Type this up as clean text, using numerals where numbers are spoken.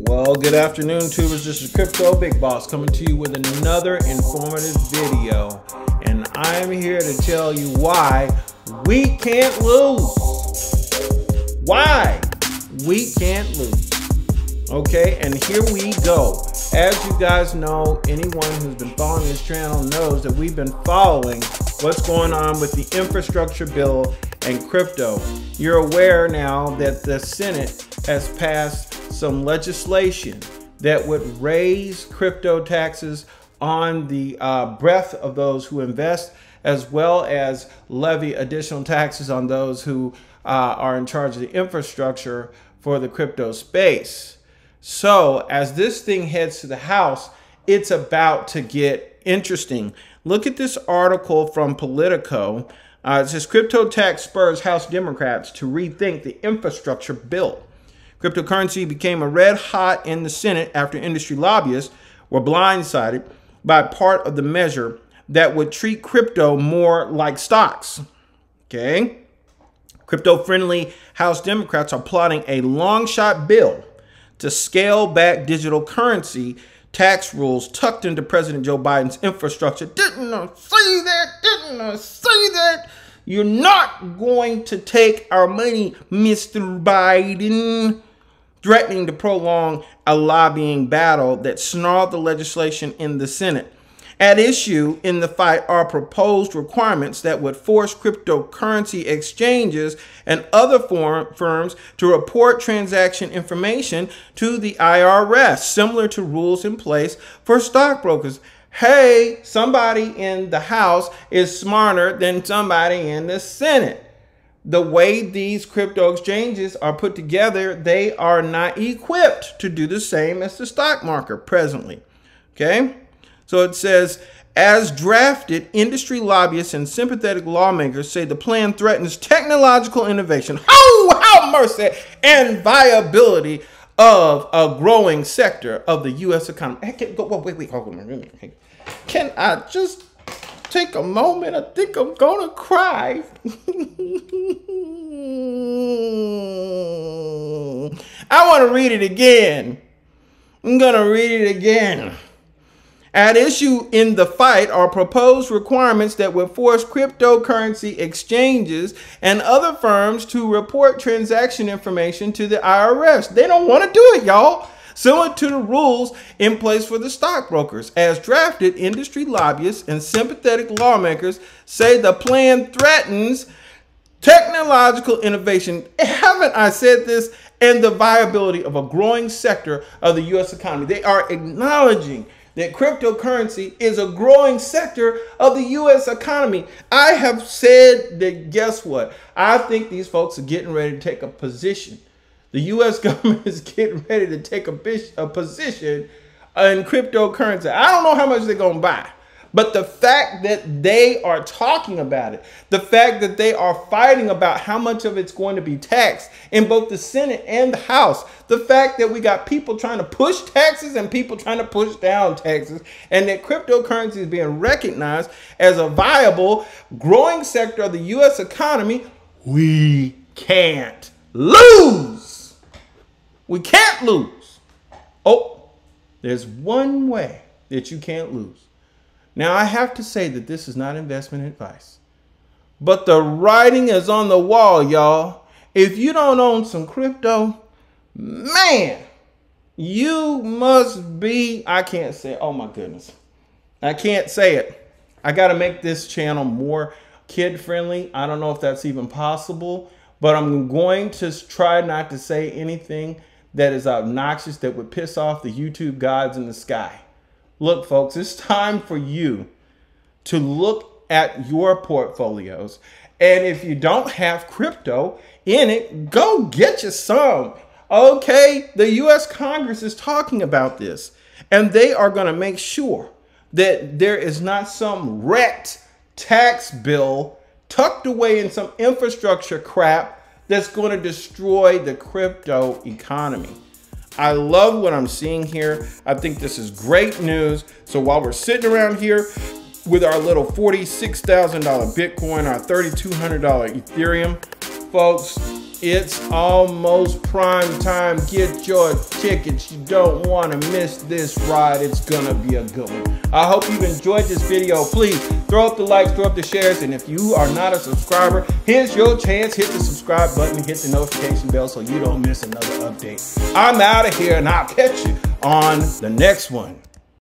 Well, good afternoon, tubers. This is Crypto Big Boss coming to you with another informative video. And I'm here to tell you why we can't lose. Why we can't lose. Okay, and here we go. As you guys know, anyone who's been following this channel knows that we've been following what's going on with the infrastructure bill and crypto. You're aware now that the Senate has passed some legislation that would raise crypto taxes on the breadth of those who invest, as well as levy additional taxes on those who are in charge of the infrastructure for the crypto space. So as this thing heads to the House, it's about to get interesting. Look at this article from Politico. It says crypto tax spurs House Democrats to rethink the infrastructure bill. Cryptocurrency became a red hot in the Senate after industry lobbyists were blindsided by part of the measure that would treat crypto more like stocks. Okay. Crypto-friendly House Democrats are plotting a long-shot bill to scale back digital currency tax rules tucked into President Joe Biden's infrastructure. Didn't I say that? Didn't I say that? You're not going to take our money, Mr. Biden. Threatening to prolong a lobbying battle that snarled the legislation in the Senate. At issue in the fight are proposed requirements that would force cryptocurrency exchanges and other firms to report transaction information to the IRS, similar to rules in place for stockbrokers. Hey, somebody in the House is smarter than somebody in the Senate. The way these crypto exchanges are put together, they are not equipped to do the same as the stock market presently. Okay, so it says, as drafted, industry lobbyists and sympathetic lawmakers say the plan threatens technological innovation, how mercy, and viability of a growing sector of the U.S. economy. Hey, wait, hold on. Can I just take a moment? I think I'm gonna cry. I want to read it again. I'm gonna read it again. At issue in the fight are proposed requirements that would force cryptocurrency exchanges and other firms to report transaction information to the IRS. They don't want to do it, y'all. Similar to the rules in place for the stockbrokers. As drafted, industry lobbyists and sympathetic lawmakers say the plan threatens technological innovation. Haven't I said this? And the viability of a growing sector of the U.S. economy. They are acknowledging that cryptocurrency is a growing sector of the U.S. economy. I have said that, guess what? I think these folks are getting ready to take a position. The U.S. government is getting ready to take a position in cryptocurrency. I don't know how much they're going to buy, but the fact that they are talking about it, the fact that they are fighting about how much of it's going to be taxed in both the Senate and the House, the fact that we got people trying to push taxes and people trying to push down taxes, and that cryptocurrency is being recognized as a viable, growing sector of the U.S. economy, we can't lose. We can't lose. Oh, there's one way that you can't lose. Now, I have to say that this is not investment advice, but the writing is on the wall, y'all. If you don't own some crypto, man, you must be, I can't say, oh my goodness. I can't say it. I got to make this channel more kid friendly. I don't know if that's even possible, but I'm going to try not to say anything that is obnoxious that would piss off the YouTube gods in the sky. Look, folks, it's time for you to look at your portfolios. And if you don't have crypto in it, go get you some. Okay, the U.S. Congress is talking about this, and they are going to make sure that there is not some wrecked tax bill tucked away in some infrastructure crap that's going to destroy the crypto economy. I love what I'm seeing here. I think this is great news. So while we're sitting around here with our little $46,000 Bitcoin, our $3,200 Ethereum, folks, It's almost prime time. Get your tickets. You don't want to miss this ride. It's gonna be a good one. I hope you've enjoyed this video. Please throw up the likes, throw up the shares, and if you are not a subscriber, here's your chance. Hit the subscribe button, hit the notification bell so you don't miss another update. I'm out of here, and I'll catch you on the next one.